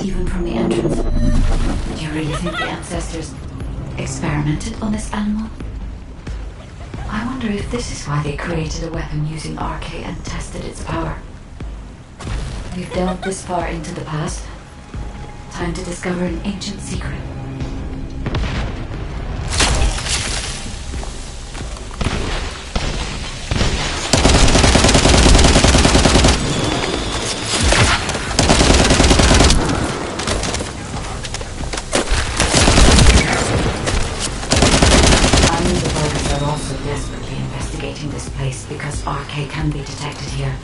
even from the entrance. Do you really think the ancestors experimented on this animal? I wonder if this is why they created a weapon using RK and tested its power. We've delved this far into the past. Time to discover an ancient secret. This place because RK can be detected here.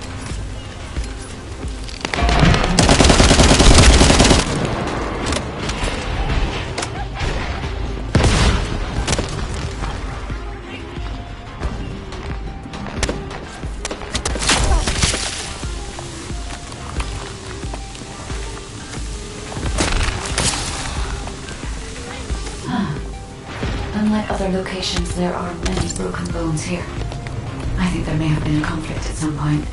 Unlike other locations, there are many broken bones here. I think there may have been a conflict at some point.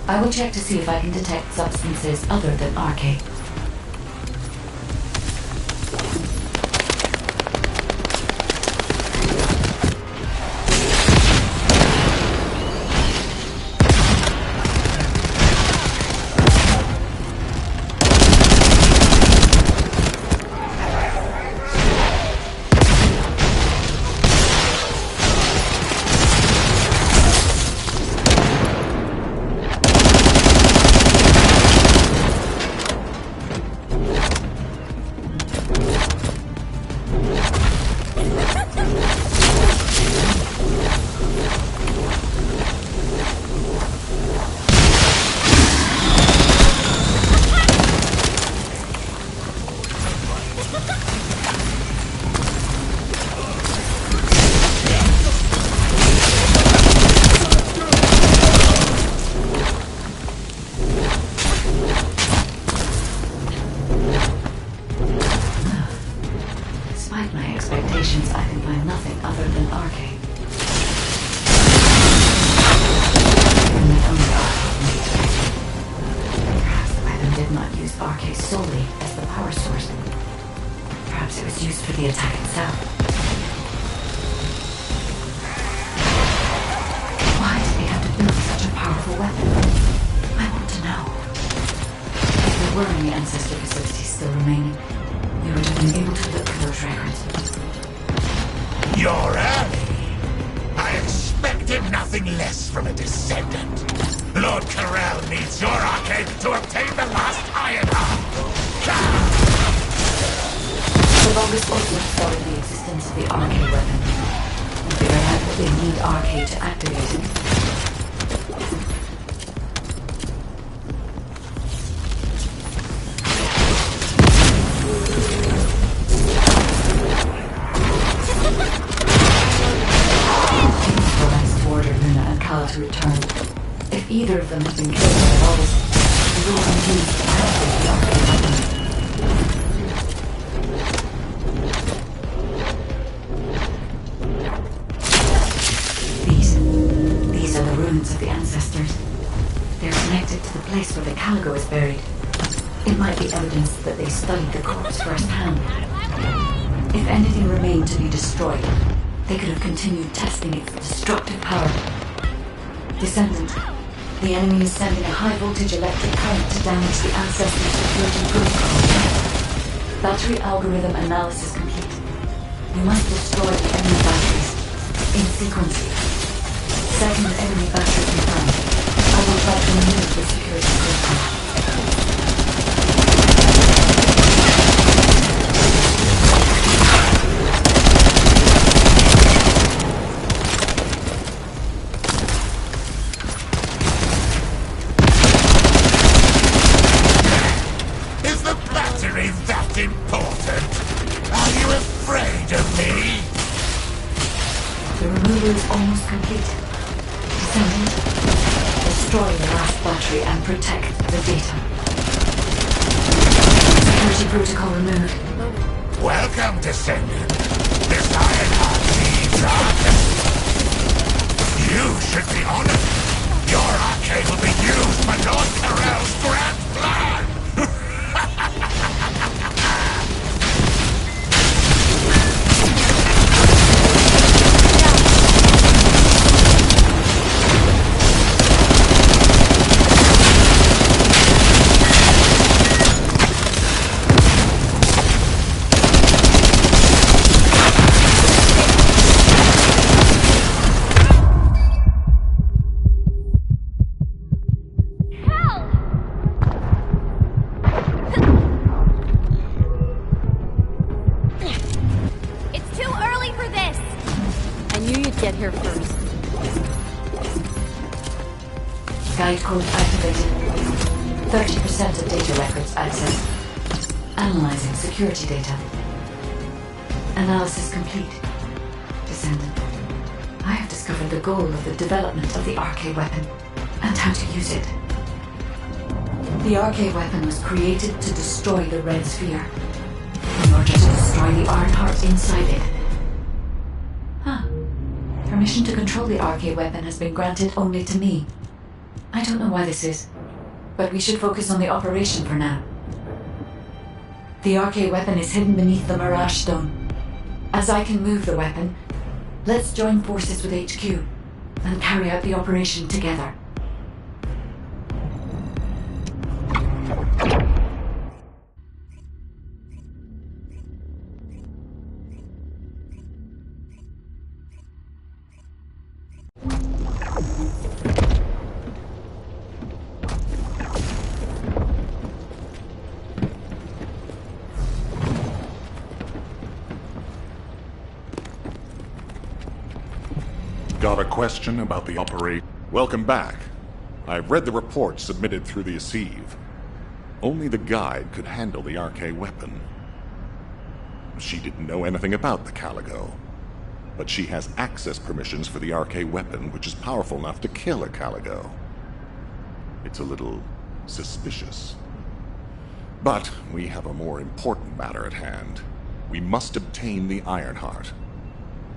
I will check to see if I can detect substances other than RK. You're early. I expected nothing less from a Descendant. Lord Corell needs your arcade to obtain the last iron heart. The longest also discovered the existence of the arcade weapon. And figured out that they need arcade to activate it. To return. If either of them has been killed by August, we will indeed activate the arcade. These are the ruins of the ancestors. They're connected to the place where the Caligo is buried. It might be evidence that they studied the corpse firsthand. If anything remained to be destroyed, they could have continued testing its destructive power. Descendant, the enemy is sending a high-voltage electric current to damage the ancestors' security protocol. Battery algorithm analysis complete. You must destroy the enemy batteries in sequence. Second enemy battery confirmed. I will try to remove the security protocol. Important? Are you afraid of me? The removal is almost complete. Descendant, destroy the last battery and protect the data. Security protocol removed. Welcome, Descendant. This iron heart needs arcade. You should be honored. Your arcade will be used for Lord Corell's grand plan. you'd get here first. Guide code activated. 30% of data records accessed. Analyzing security data. Analysis complete. Descendant. I have discovered the goal of the development of the RK weapon, and how to use it. The RK weapon was created to destroy the Red Sphere, in order to destroy the Ironheart inside it. Huh. Permission to control the RK weapon has been granted only to me. I don't know why this is, but we should focus on the operation for now. The RK weapon is hidden beneath the Mirage Stone. As I can move the weapon, let's join forces with HQ and carry out the operation together. Got a question about the operation? Welcome back. I've read the report submitted through the Assieve. Only the guide could handle the RK weapon. She didn't know anything about the Caligo, but she has access permissions for the RK weapon, which is powerful enough to kill a Caligo. It's a little suspicious. But we have a more important matter at hand. We must obtain the Ironheart.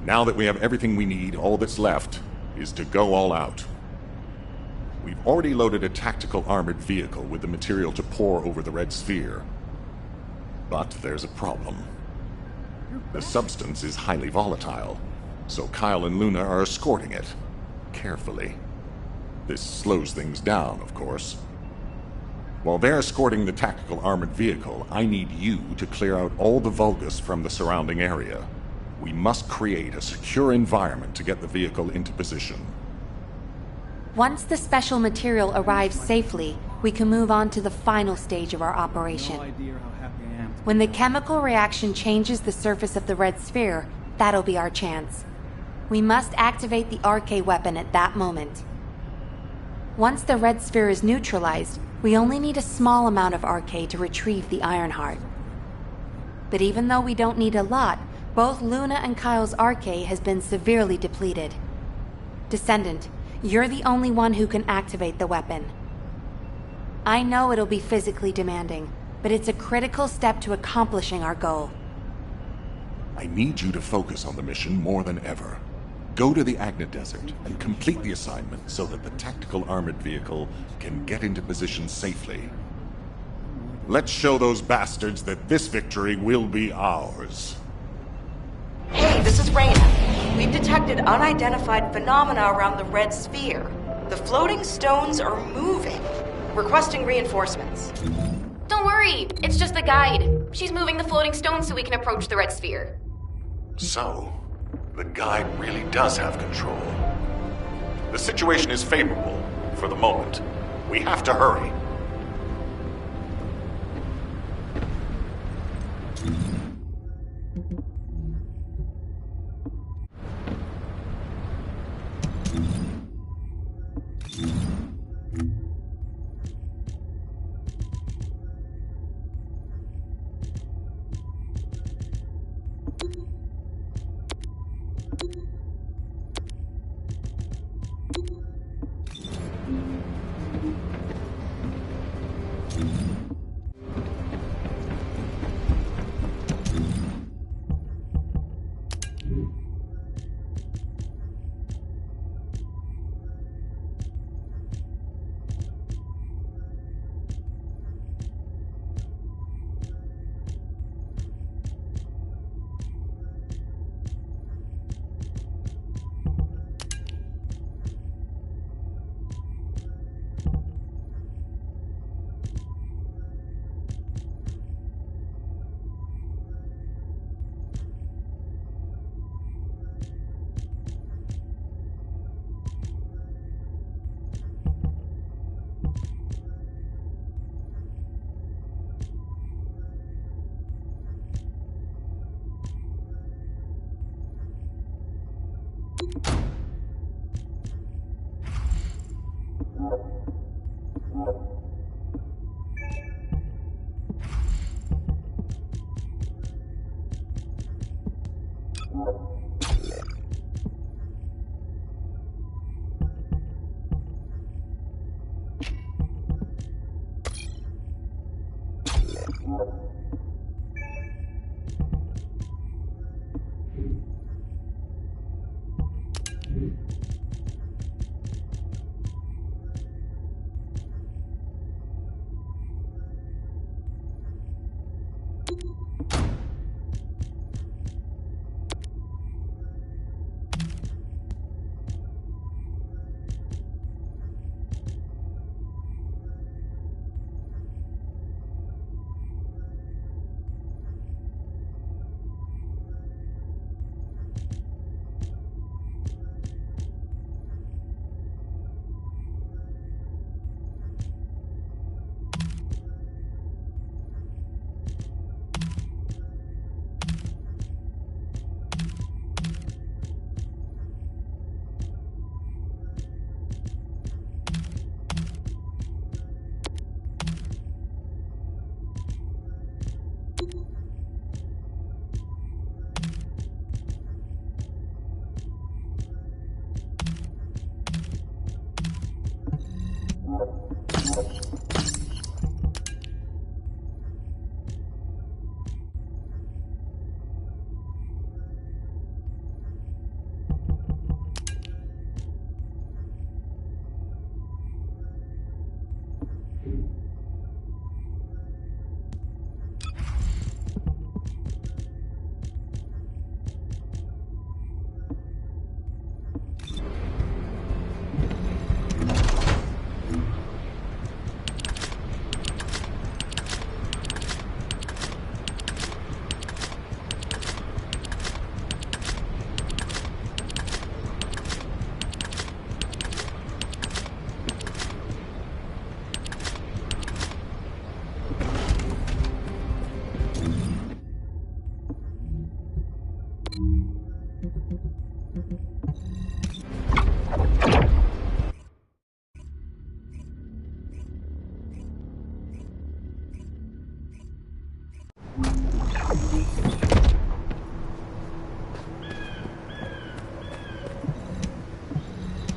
Now that we have everything we need, all that's left is to go all out. We've already loaded a tactical armored vehicle with the material to pour over the Red Sphere. But there's a problem. The substance is highly volatile, so Kyle and Luna are escorting it, carefully. This slows things down, of course. While they're escorting the tactical armored vehicle, I need you to clear out all the Vulgus from the surrounding area. We must create a secure environment to get the vehicle into position. Once the special material arrives safely, we can move on to the final stage of our operation. No idea how happy I am. When the chemical reaction changes the surface of the Red Sphere, that'll be our chance. We must activate the RK weapon at that moment. Once the Red Sphere is neutralized, we only need a small amount of RK to retrieve the Ironheart. But even though we don't need a lot, both Luna and Kyle's RK has been severely depleted. Descendant, you're the only one who can activate the weapon. I know it'll be physically demanding, but it's a critical step to accomplishing our goal. I need you to focus on the mission more than ever. Go to the Agna Desert and complete the assignment so that the tactical armored vehicle can get into position safely. Let's show those bastards that this victory will be ours. Hey, this is Reyna. We've detected unidentified phenomena around the Red Sphere. The floating stones are moving. Requesting reinforcements. Don't worry, it's just the guide. She's moving the floating stones so we can approach the Red Sphere. So, the guide really does have control. The situation is favorable, for the moment. We have to hurry.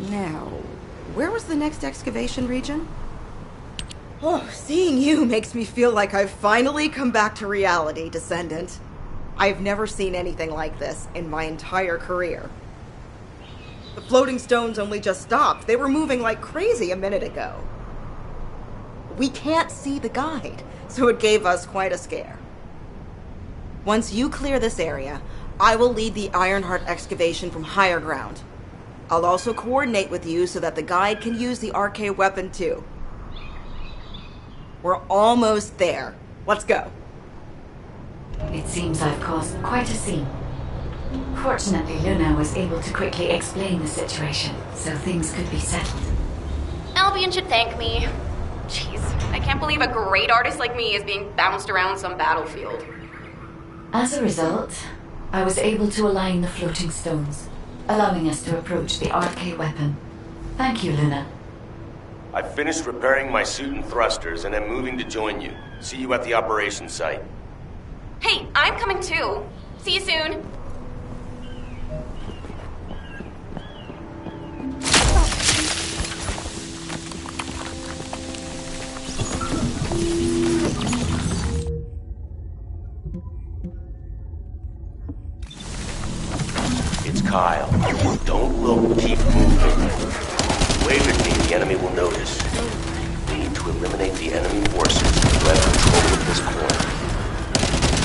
Now, where was the next excavation region? Oh, seeing you makes me feel like I've finally come back to reality, Descendant. I've never seen anything like this in my entire career. The floating stones only just stopped. They were moving like crazy a minute ago. We can't see the guide, so it gave us quite a scare. Once you clear this area, I will lead the Ironheart excavation from higher ground. I'll also coordinate with you so that the guide can use the RK weapon too. We're almost there. Let's go. It seems I've caused quite a scene. Fortunately, Luna was able to quickly explain the situation, so things could be settled. Albion should thank me. Jeez, I can't believe a great artist like me is being bounced around some battlefield. As a result, I was able to align the floating stones, allowing us to approach the RK weapon. Thank you, Luna. I've finished repairing my suit and thrusters, and I'm moving to join you. See you at the operations site. Hey, I'm coming too. See you soon. It's Kyle. Don't look, keep moving. Wave at me, the enemy will notice. We need to eliminate the enemy forces who have control of this corner.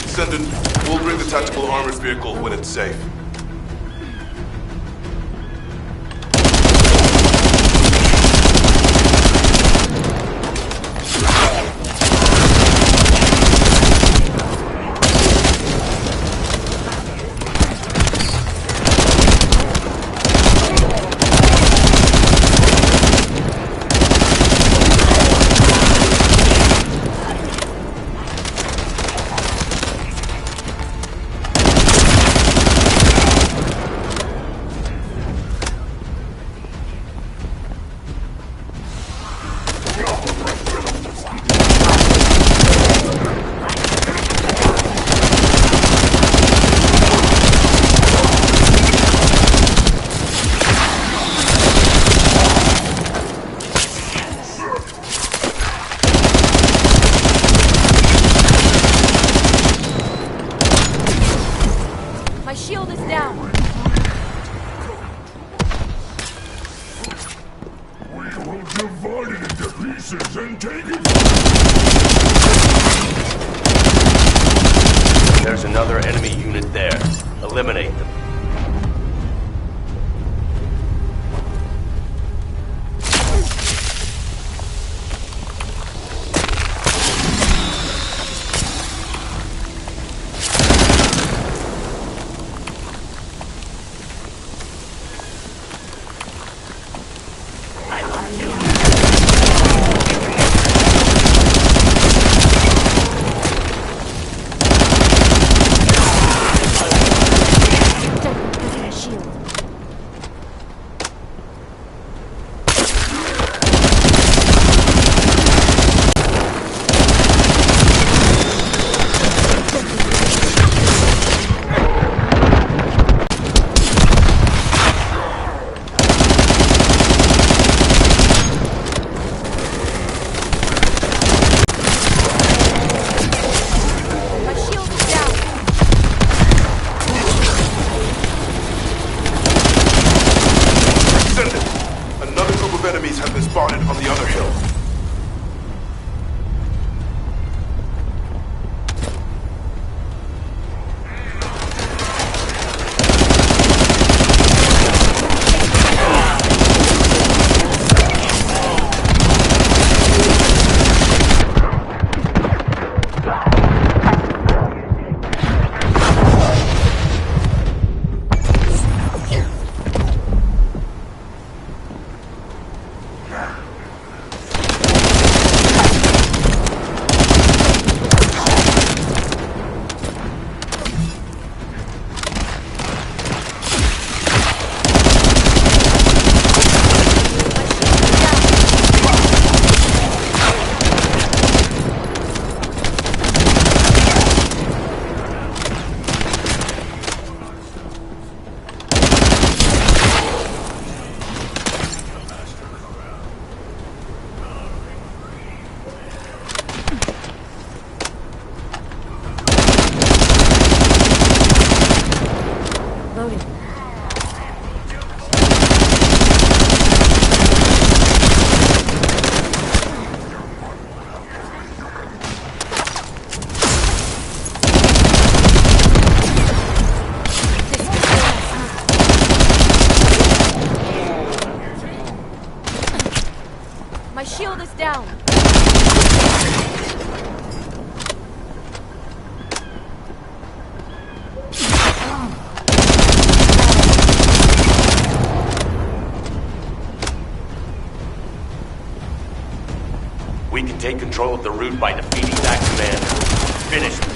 Descendant, we'll bring the tactical armored vehicle when it's safe. forces and take it. There's another enemy unit there. Eliminate them. Enemies have been spotted on the other hill. My shield is down. We can take control of the route by defeating that commander. Finish him.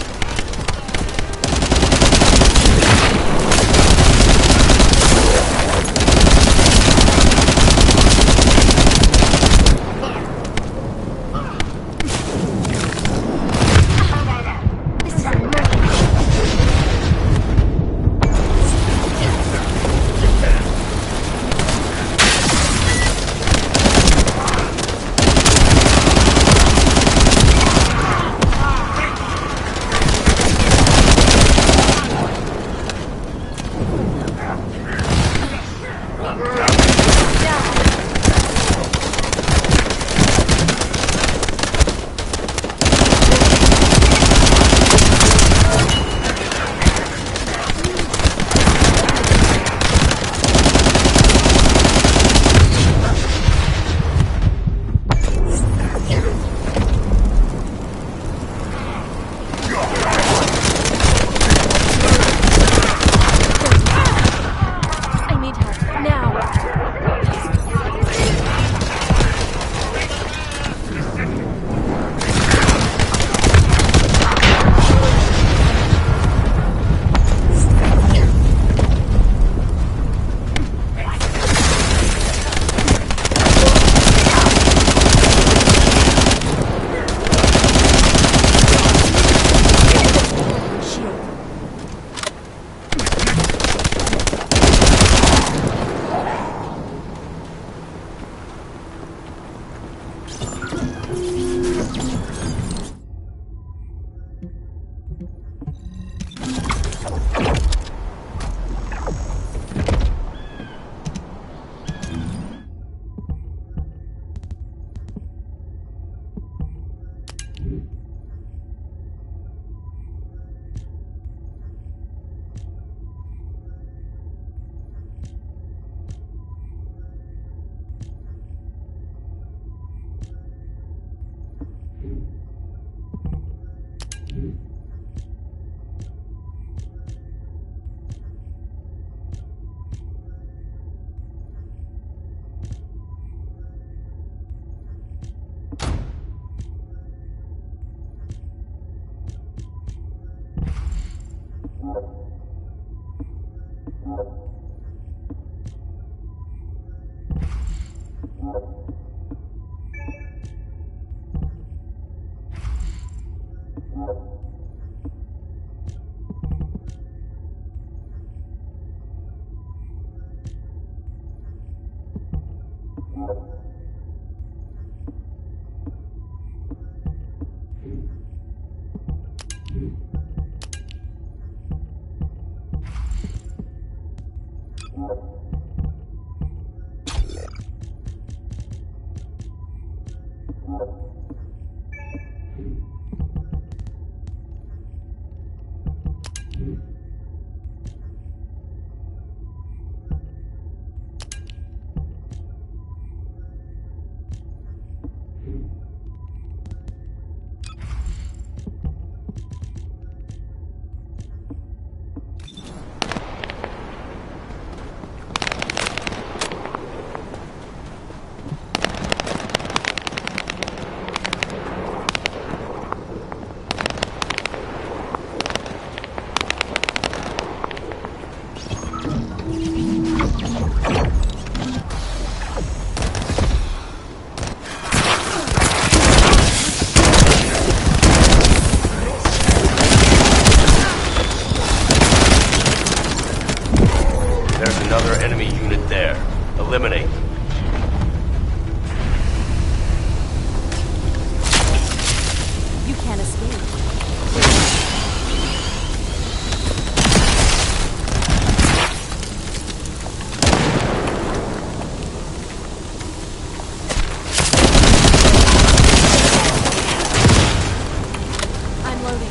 There's another enemy unit there. Eliminate them. You can't escape. I'm loading.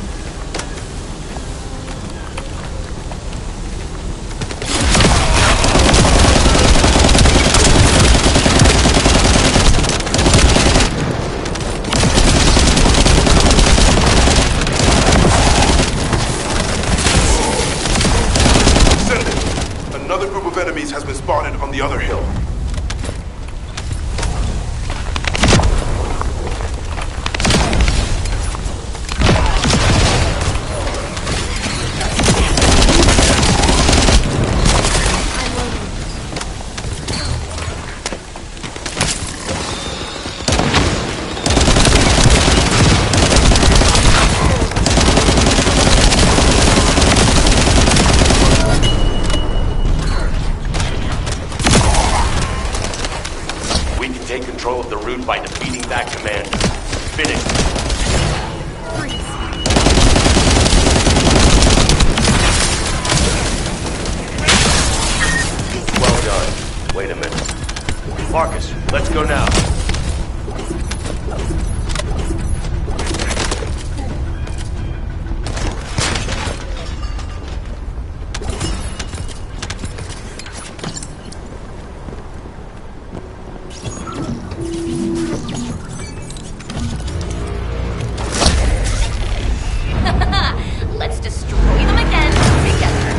Descendant! Another group of enemies has been spotted on the other hill. We can take control of the route by defeating that commander. Finish. Well done. Wait a minute. Marcus, let's go now. Let's destroy them again together.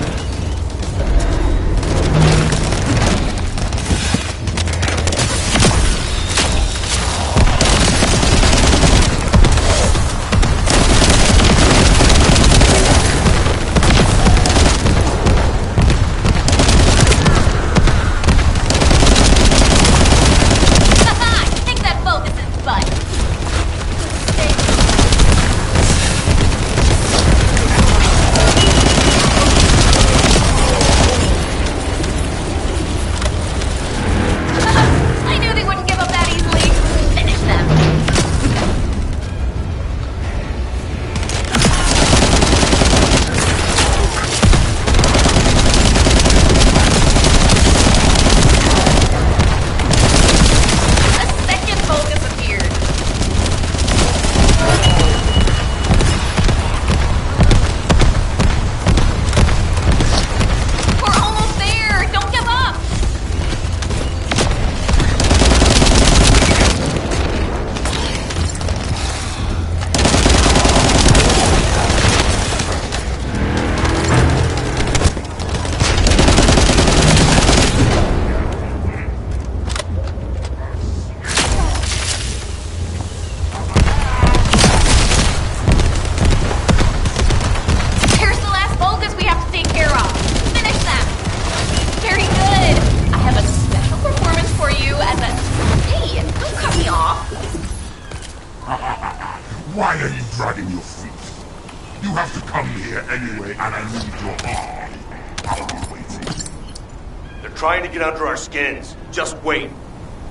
trying to get under our skins. Just wait.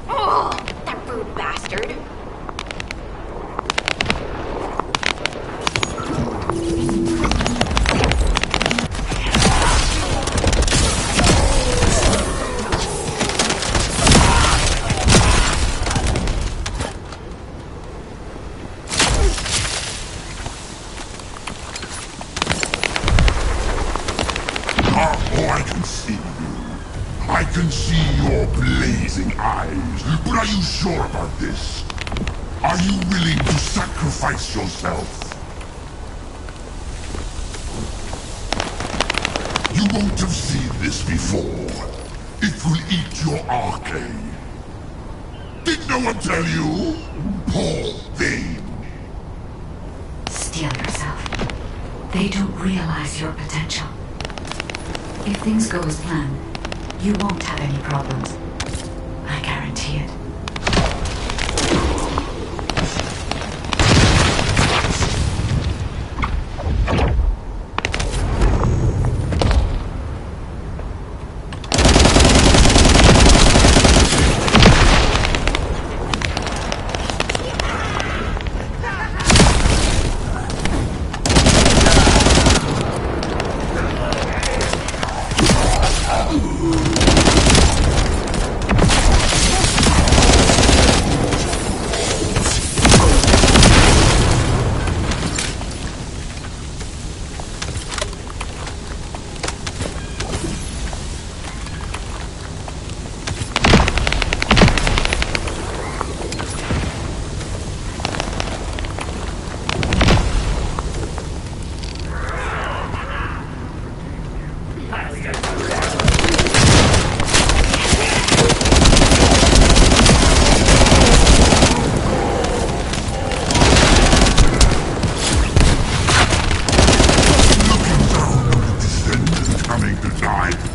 Oh, that rude bastard. I can see you. I can see your blazing eyes. But are you sure about this? Are you willing to sacrifice yourself? You won't have seen this before. It will eat your arcade. Did no one tell you? Poor thing. Steel yourself. They don't realize your potential. If things go as planned, you won't have any problems. I guarantee it.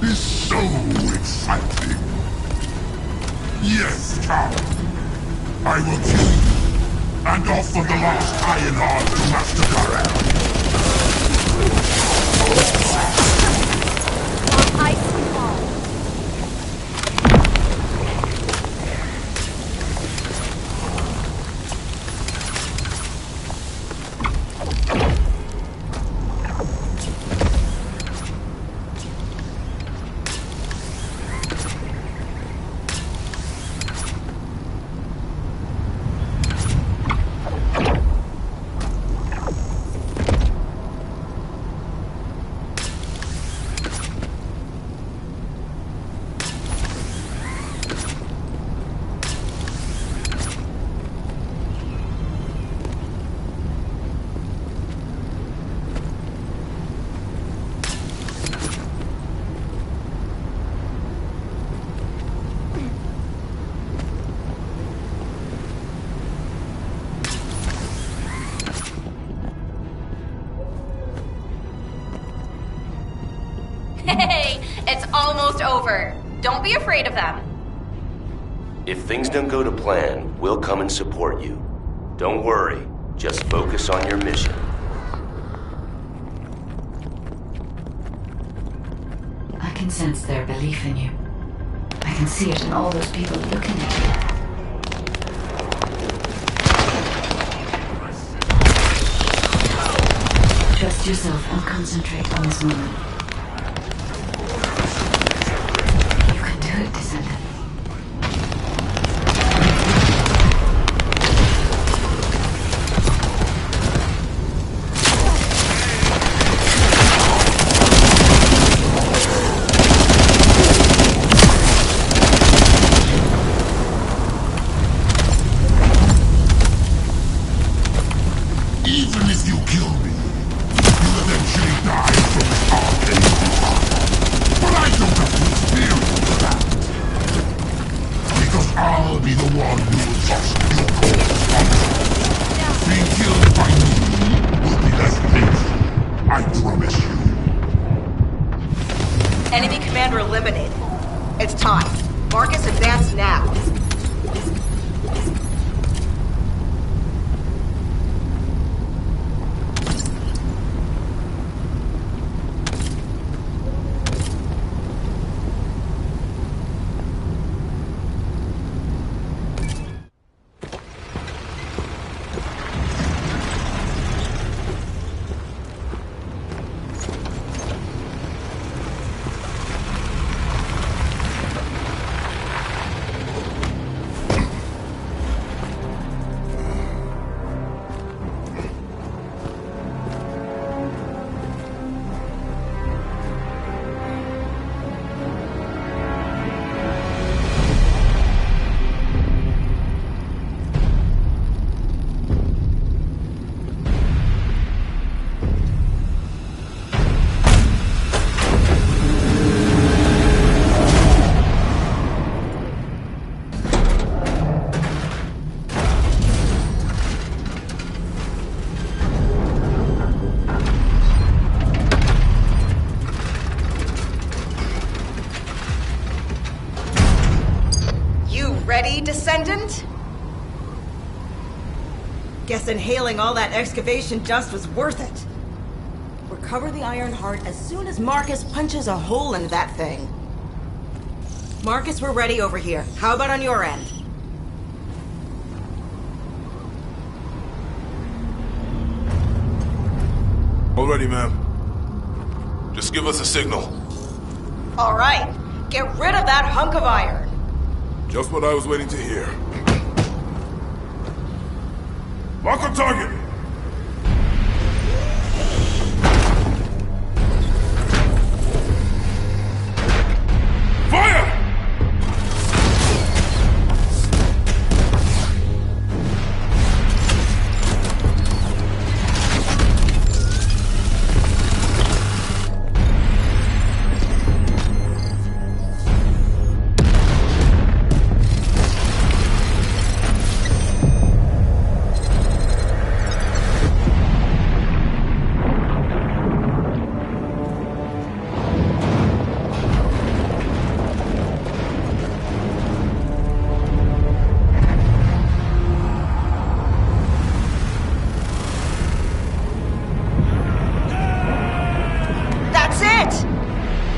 Is so exciting. Yes, Tom. I will kill you and offer the last iron heart to Master Karel. Ice and wall. Hey, it's almost over. Don't be afraid of them. If things don't go to plan, we'll come and support you. Don't worry. Just focus on your mission. I can sense their belief in you. I can see it in all those people looking at you. Trust yourself and concentrate on this moment. You can do it, Descendant. Even if you kill me, you'll eventually die from this arcane heart. But I don't have to experience that. Because I'll be the one who will trust your cause. Being killed by me will be less painful, I promise you. Enemy commander eliminated. It's time. Marcus, advance now. ready, Descendant? Guess inhaling all that excavation dust was worth it. Recover the Iron Heart as soon as Marcus punches a hole in that thing. Marcus, we're ready over here. How about on your end? All ready, ma'am. Just give us a signal. All right. Get rid of that hunk of iron. Just what I was waiting to hear. Mark on target! Fire!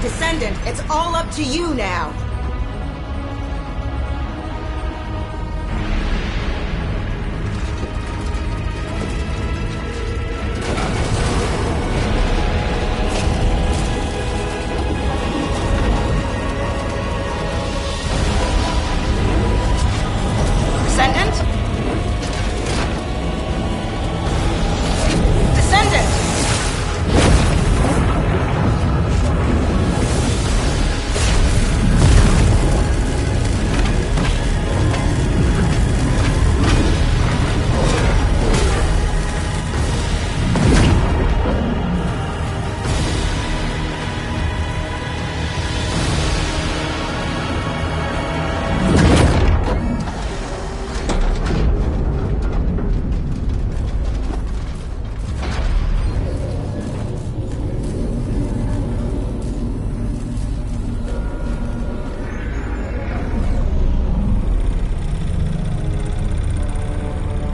Descendant, it's all up to you now. Descendant? Descendant!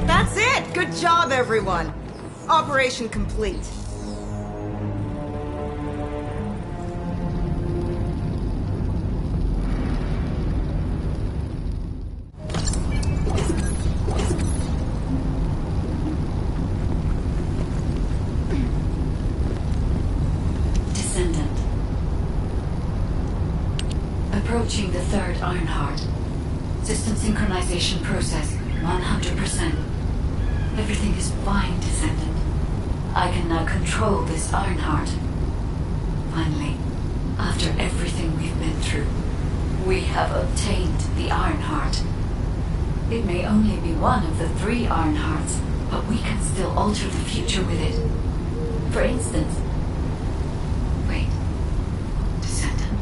That's it! Good job, everyone. Operation complete. Descendant. Approaching the third Ironheart. System synchronization process 100%. Everything is fine, Descendant. I can now control this Ironheart. Finally, after everything we've been through, we have obtained the Ironheart. It may only be one of the 3 Ironhearts, but we can still alter the future with it. For instance... Wait. Descendant.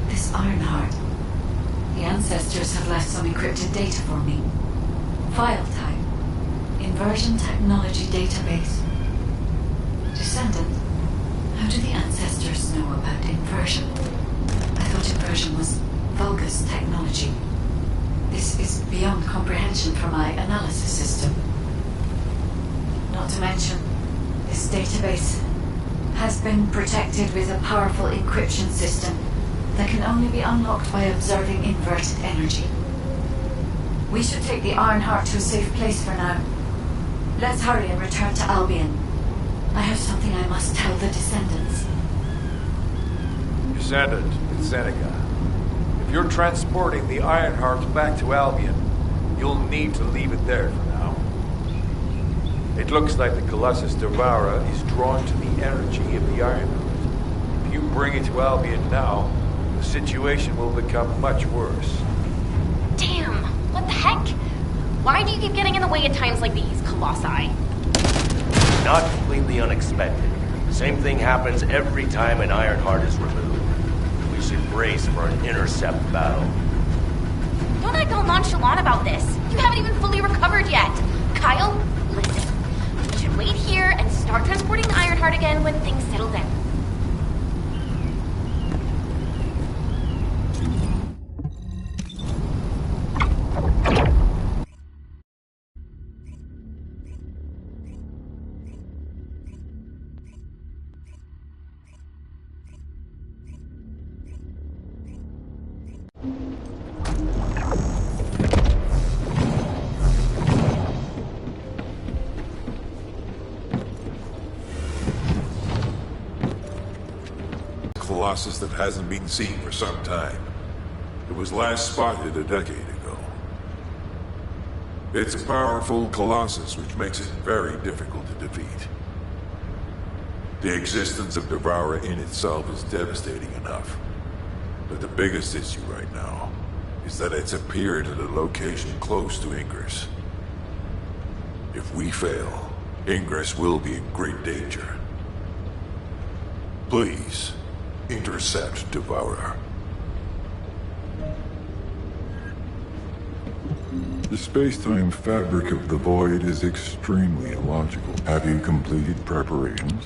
This Ironheart. The ancestors have left some encrypted data for me. File type. Inversion technology database. Descendant. How do the ancestors know about inversion? I thought inversion was Vulgus technology. This is beyond comprehension for my analysis system. Not to mention, this database has been protected with a powerful encryption system that can only be unlocked by observing inverted energy. We should take the Ironheart to a safe place for now. Let's hurry and return to Albion. I have something I must tell the Descendants. Descendant, it's Seneca. If you're transporting the Ironheart back to Albion, you'll need to leave it there for now. It looks like the Colossus Devourer is drawn to the energy of the Ironheart. If you bring it to Albion now, the situation will become much worse. Damn, what the heck? Why do you keep getting in the way at times like these, Colossi? Not completely unexpected. The same thing happens every time an Ironheart is removed. We should brace for an intercept battle. Don't act all nonchalant about this. You haven't even fully recovered yet. Kyle, listen. We should wait here and start transporting the Ironheart again when things settle down. colossus that hasn't been seen for some time. It was last spotted a decade ago. It's a powerful colossus, which makes it very difficult to defeat. The existence of Devourer in itself is devastating enough. But the biggest issue right now is that it's appeared at a location close to Ingress. If we fail, Ingress will be in great danger. Please, intercept Devourer. The space-time fabric of the Void is extremely illogical. Have you completed preparations?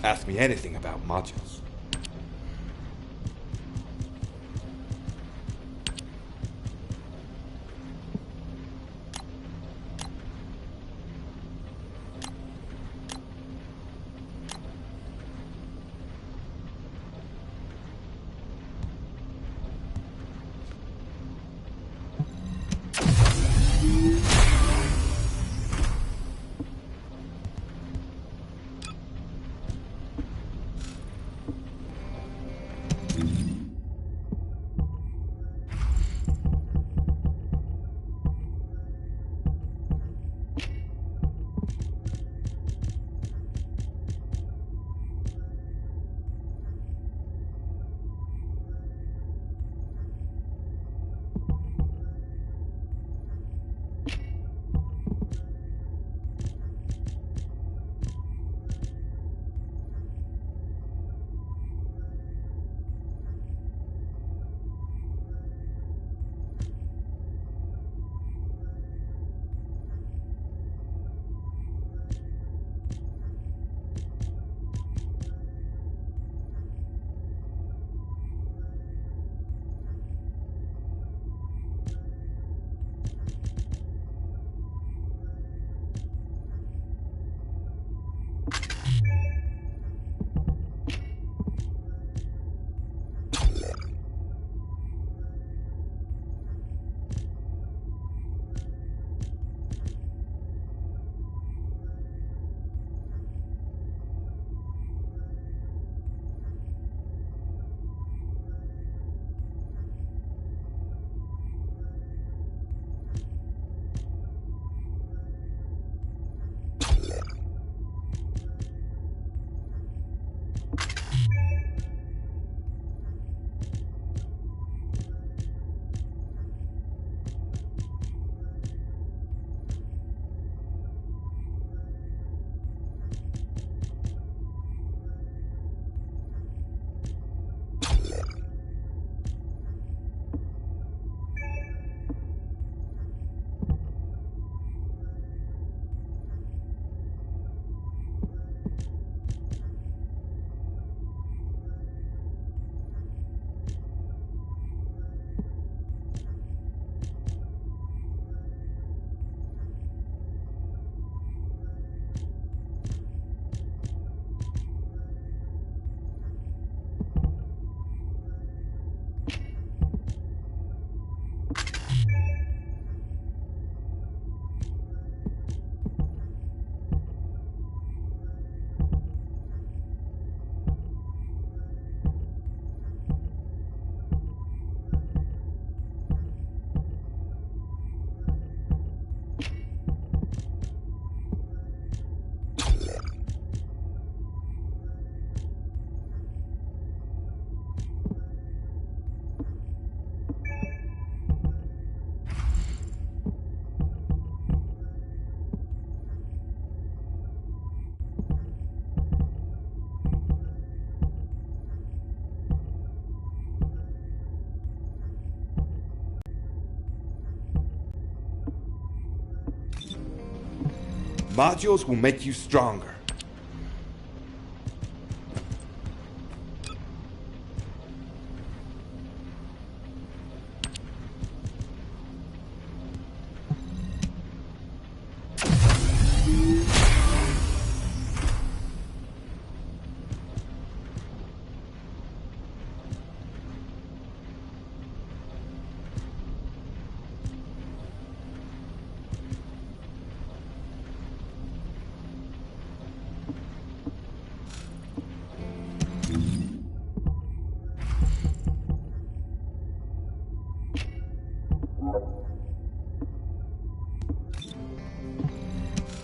ask me anything about modules. Modules will make you stronger.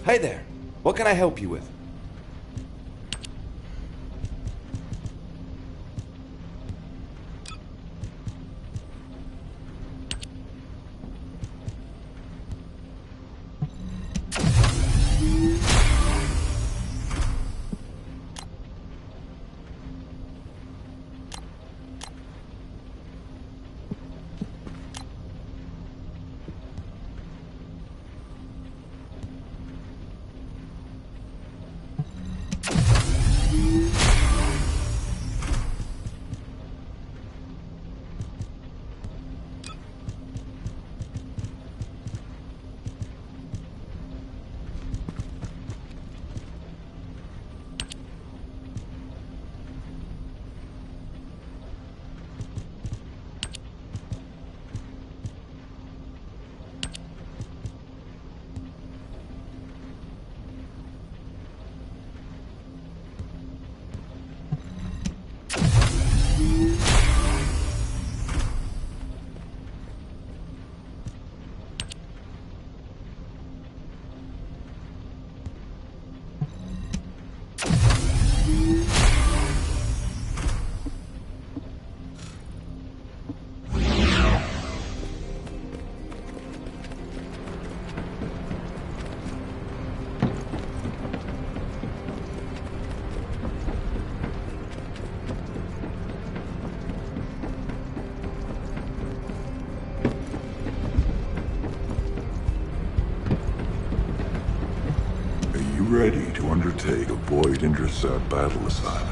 Hey there, what can I help you with? ready to undertake a Void Intercept battle assignment.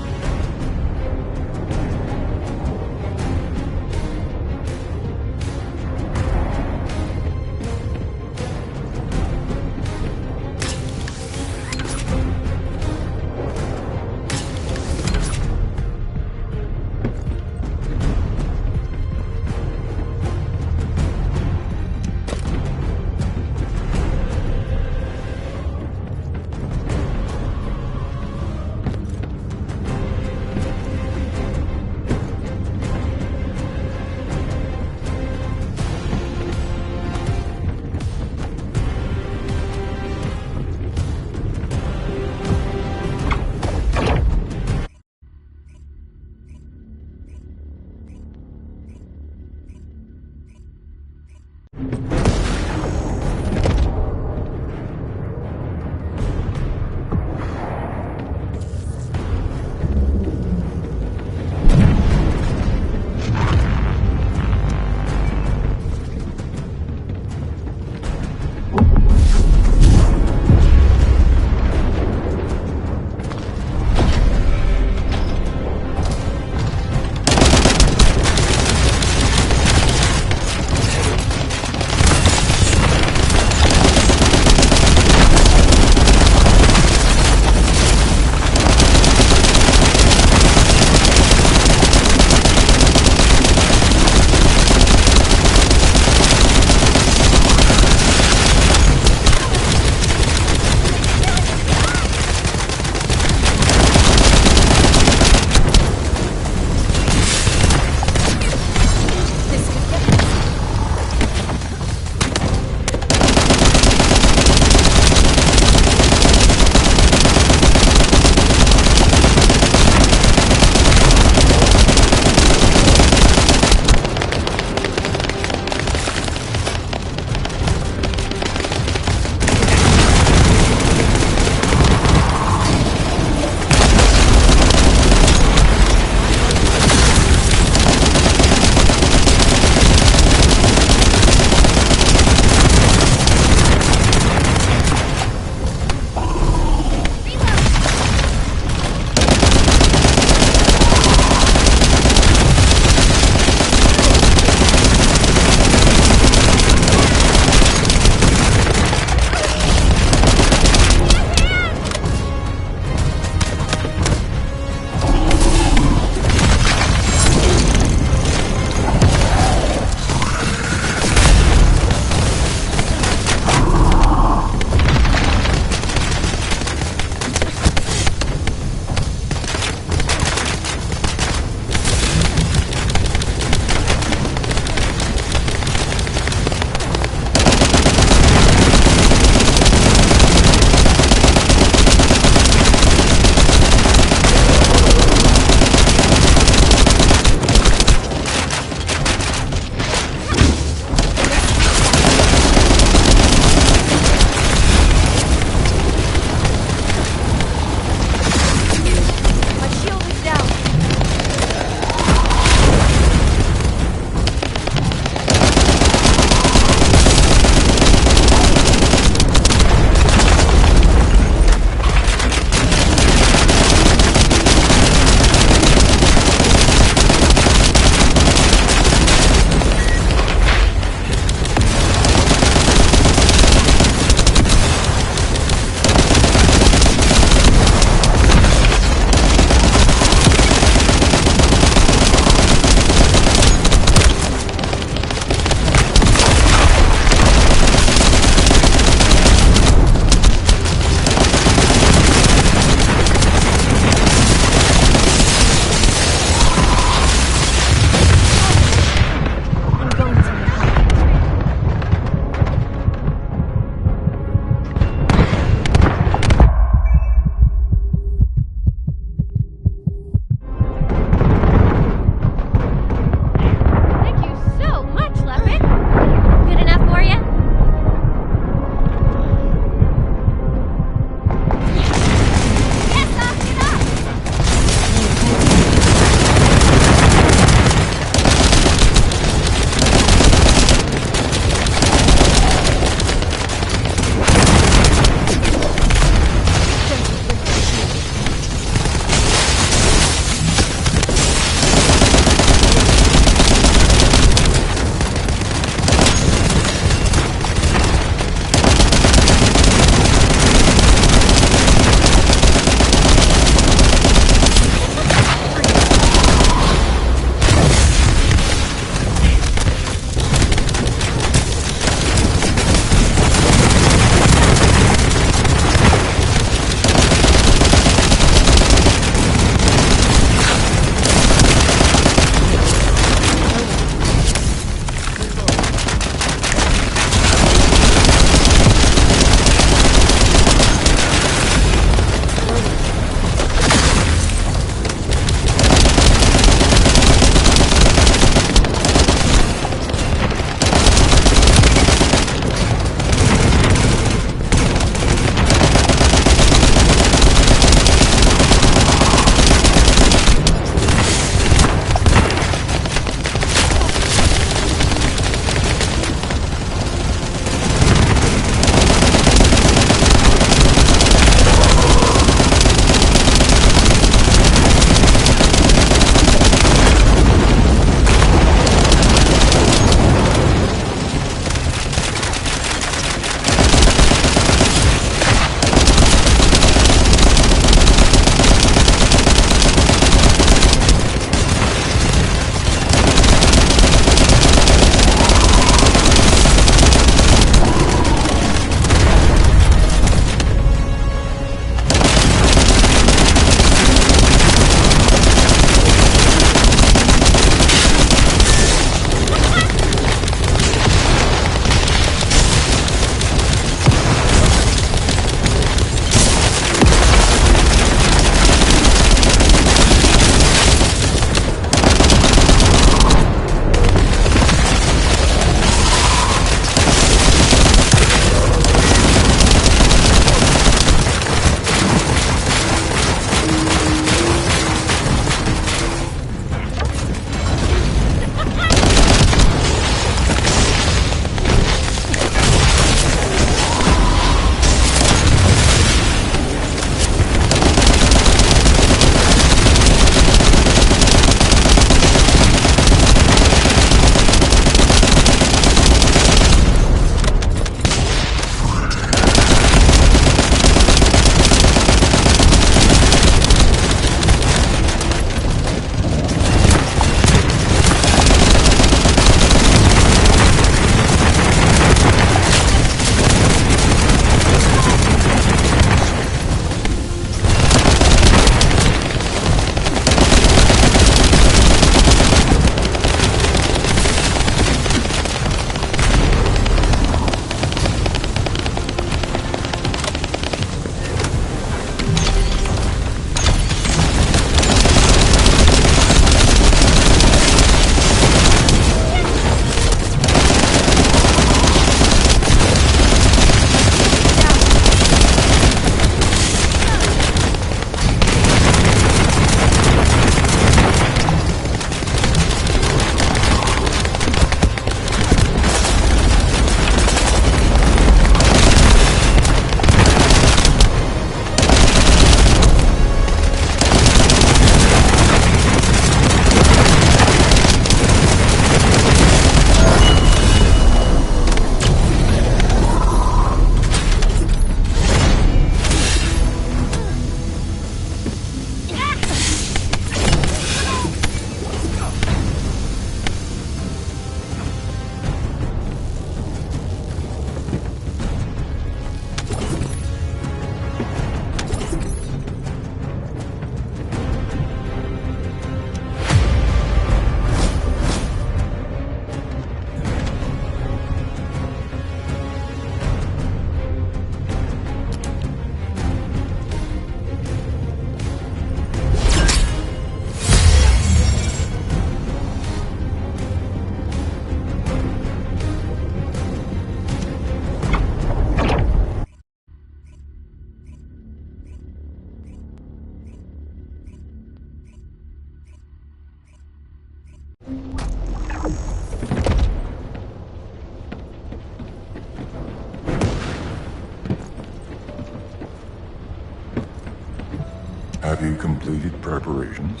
you completed preparations?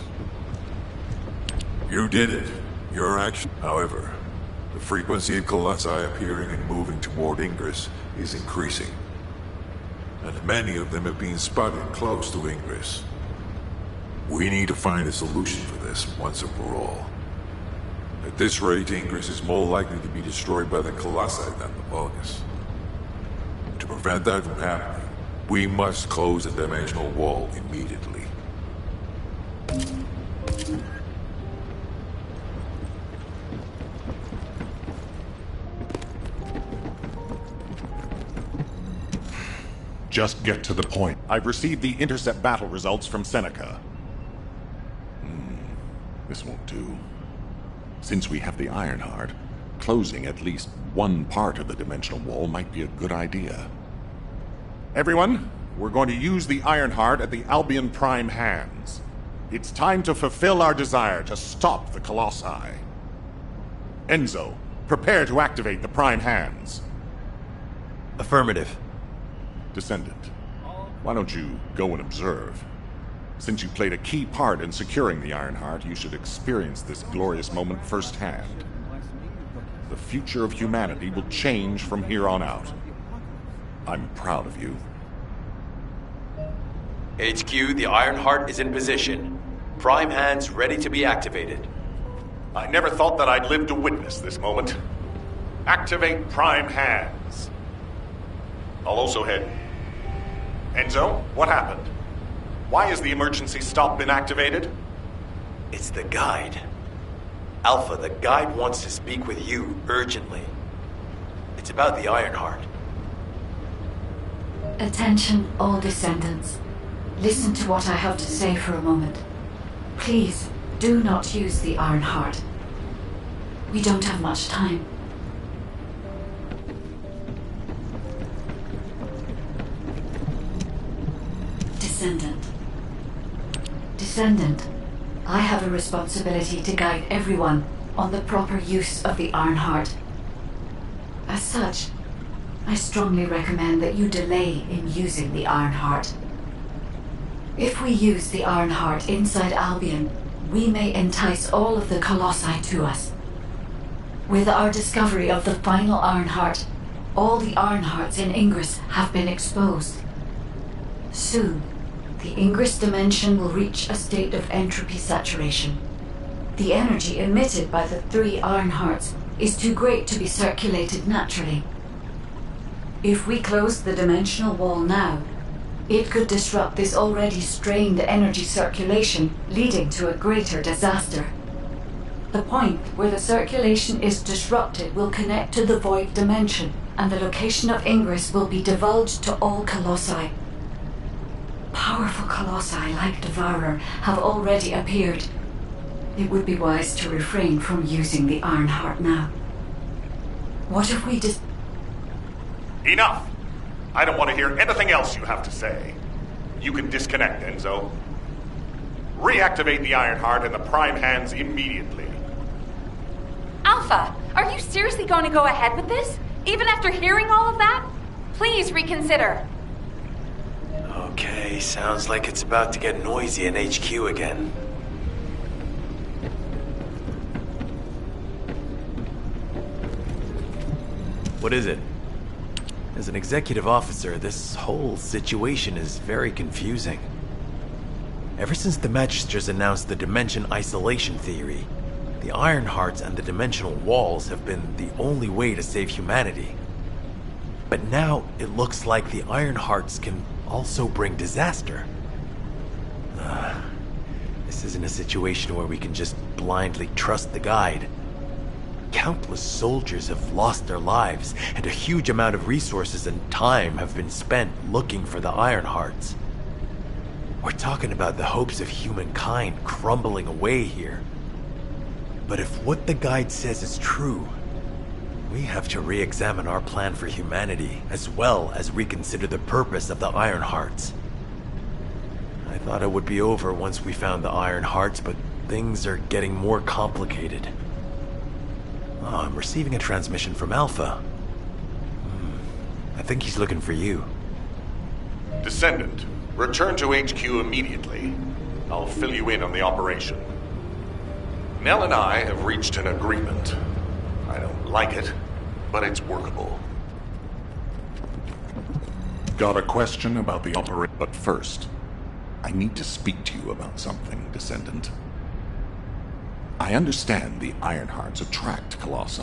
You did it. Your action. However, the frequency of colossi appearing and moving toward Ingress is increasing. And many of them have been spotted close to Ingress. We need to find a solution for this once and for all. At this rate, Ingress is more likely to be destroyed by the colossi than the Vulgus. To prevent that from happening, we must close the dimensional wall immediately. Just get to the point. I've received the intercept battle results from Seneca. This won't do. Since we have the Ironheart, closing at least one part of the dimensional wall might be a good idea. Everyone, we're going to use the Ironheart at the Albion Prime hands. It's time to fulfill our desire to stop the Colossi. Enzo, prepare to activate the Prime hands. Affirmative. Descendant, why don't you go and observe? Since you played a key part in securing the Ironheart, you should experience this glorious moment firsthand. The future of humanity will change from here on out. I'm proud of you. HQ, the Ironheart is in position. Prime hands ready to be activated. I never thought that I'd live to witness this moment. Activate Prime hands. I'll also head. Enzo, what happened? Why has the emergency stop been activated? It's the guide. Alpha, the guide wants to speak with you urgently. It's about the Ironheart. Attention, all descendants. Listen to what I have to say for a moment. Please, do not use the Ironheart. We don't have much time. Descendant. Descendant, I have a responsibility to guide everyone on the proper use of the Ironheart. As such, I strongly recommend that you delay in using the Ironheart. If we use the Ironheart inside Albion, we may entice all of the Colossi to us. With our discovery of the final Ironheart, all the Ironhearts in Ingress have been exposed. Soon, the Ingress dimension will reach a state of entropy saturation. The energy emitted by the 3 Ironhearts is too great to be circulated naturally. If we close the dimensional wall now, it could disrupt this already strained energy circulation, leading to a greater disaster. The point where the circulation is disrupted will connect to the void dimension, and the location of Ingress will be divulged to all Colossi. Powerful Colossi like Devourer have already appeared. It would be wise to refrain from using the Ironheart now. What if we Enough! I don't want to hear anything else you have to say. You can disconnect, Enzo. Reactivate the Ironheart and the Prime hands immediately. Alpha, are you seriously going to go ahead with this? Even after hearing all of that? Please reconsider. Okay, sounds like it's about to get noisy in HQ again. What is it? As an executive officer, this whole situation is very confusing. Ever since the Magisters announced the Dimension Isolation Theory, the Ironhearts and the Dimensional Walls have been the only way to save humanity. But now, it looks like the Ironhearts can also bring disaster. This isn't a situation where we can just blindly trust the guide. Countless soldiers have lost their lives, and a huge amount of resources and time have been spent looking for the Ironhearts. We're talking about the hopes of humankind crumbling away here. But if what the guide says is true, we have to re-examine our plan for humanity, as well as reconsider the purpose of the Ironhearts. I thought it would be over once we found the Ironhearts, but things are getting more complicated. Oh, I'm receiving a transmission from Alpha. I think he's looking for you. Descendant, return to HQ immediately. I'll fill you in on the operation. Nell and I have reached an agreement. I don't like it, but it's workable. Got a question about the operation? But first, I need to speak to you about something, Descendant. I understand the Ironhearts attract Colossi,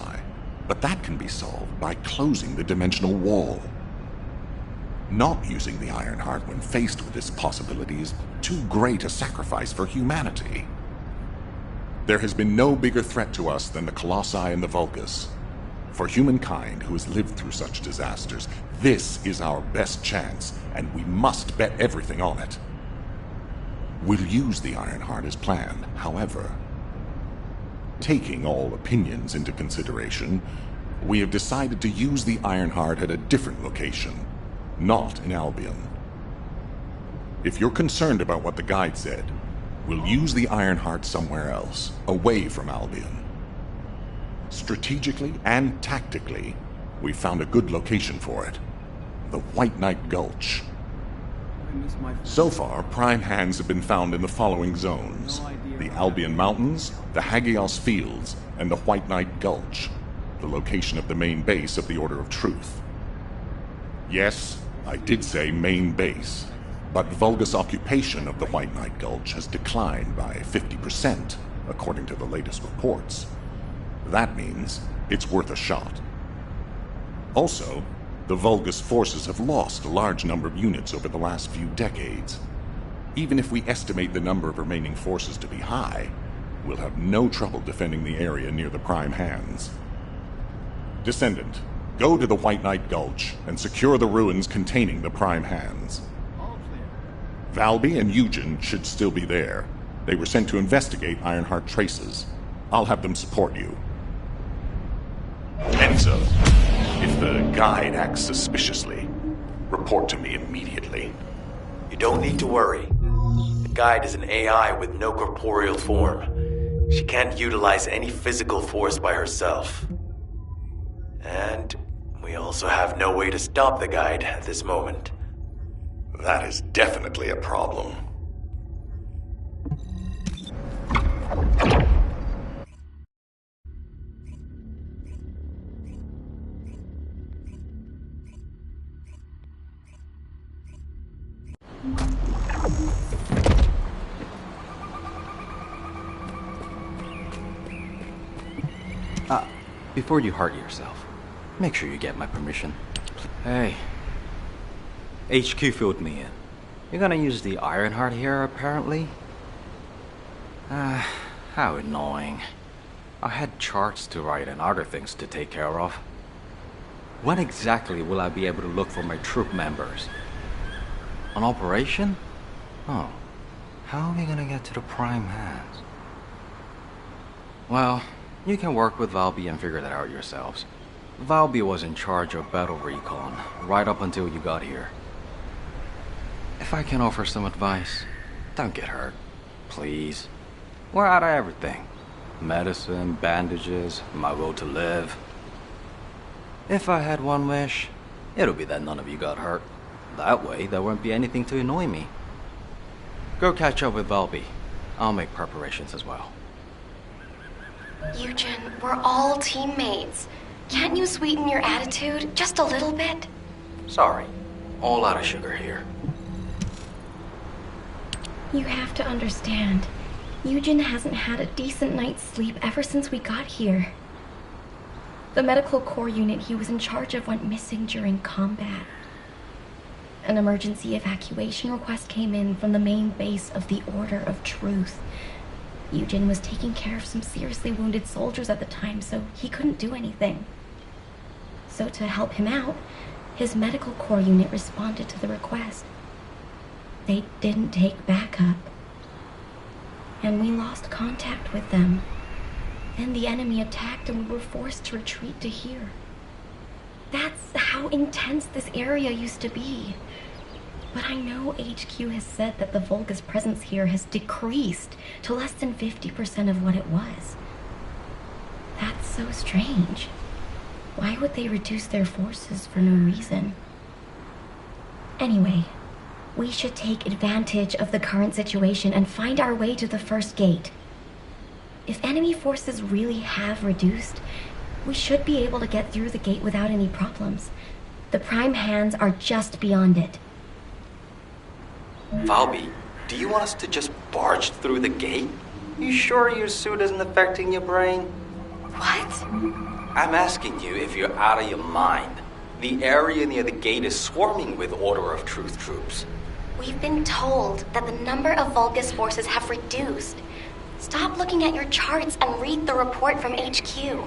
but that can be solved by closing the dimensional wall. Not using the Ironheart when faced with this possibility is too great a sacrifice for humanity. There has been no bigger threat to us than the Colossi and the Vulgus. For humankind who has lived through such disasters, this is our best chance, and we must bet everything on it. We'll use the Ironheart as planned, however. Taking all opinions into consideration, we have decided to use the Ironheart at a different location, not in Albion. If you're concerned about what the guide said, we'll use the Ironheart somewhere else, away from Albion. Strategically and tactically, we found a good location for it. The White Knight Gulch. So far, prime hands have been found in the following zones: the Albion Mountains, the Hagios Fields, and the White Knight Gulch, the location of the main base of the Order of Truth. Yes, I did say main base, but Vulgus occupation of the White Knight Gulch has declined by 50%, according to the latest reports. That means it's worth a shot. Also, the Vulgus forces have lost a large number of units over the last few decades. Even if we estimate the number of remaining forces to be high, we'll have no trouble defending the area near the prime hands. Descendant, go to the White Knight Gulch and secure the ruins containing the prime hands. Valby and Eugen should still be there. They were sent to investigate Ironheart traces. I'll have them support you. Enzo, if the guide acts suspiciously, report to me immediately. You don't need to worry. The guide is an AI with no corporeal form. She can't utilize any physical force by herself. And we also have no way to stop the guide at this moment. That is definitely a problem. Before you hurt yourself, make sure you get my permission. Hey. HQ filled me in. You're gonna use the Ironheart here, apparently? How annoying. I had charts to write and other things to take care of. When exactly will I be able to look for my troop members? An operation? Oh. How are we gonna get to the prime hands? Well, you can work with Valby and figure that out yourselves. Valby was in charge of battle recon right up until you got here. If I can offer some advice, don't get hurt. Please. We're out of everything. Medicine, bandages, my will to live. If I had one wish, it'll be that none of you got hurt. That way, there won't be anything to annoy me. Go catch up with Valby. I'll make preparations as well. Eugen, we're all teammates. Can't you sweeten your attitude just a little bit? Sorry. All out of sugar here. You have to understand. Eugen hasn't had a decent night's sleep ever since we got here. The medical corps unit he was in charge of went missing during combat. An emergency evacuation request came in from the main base of the Order of Truth. Eugen was taking care of some seriously wounded soldiers at the time, so he couldn't do anything. So to help him out, his medical corps unit responded to the request. They didn't take backup, and we lost contact with them. Then the enemy attacked and we were forced to retreat to here. That's how intense this area used to be. But I know HQ has said that the Vulgus presence here has decreased to less than 50% of what it was. That's so strange. Why would they reduce their forces for no reason? Anyway, We should take advantage of the current situation and find our way to the first gate. If enemy forces really have reduced, we should be able to get through the gate without any problems. The Prime Hands are just beyond it. Valby, do you want us to just barge through the gate? You sure your suit isn't affecting your brain? What? I'm asking you if you're out of your mind. The area near the gate is swarming with Order of Truth troops. We've been told that the number of Vulgus forces have reduced. Stop looking at your charts and read the report from HQ.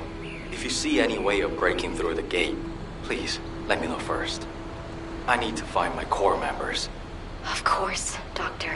If you see any way of breaking through the gate, please let me know first. I need to find my core members. Of course, Doctor.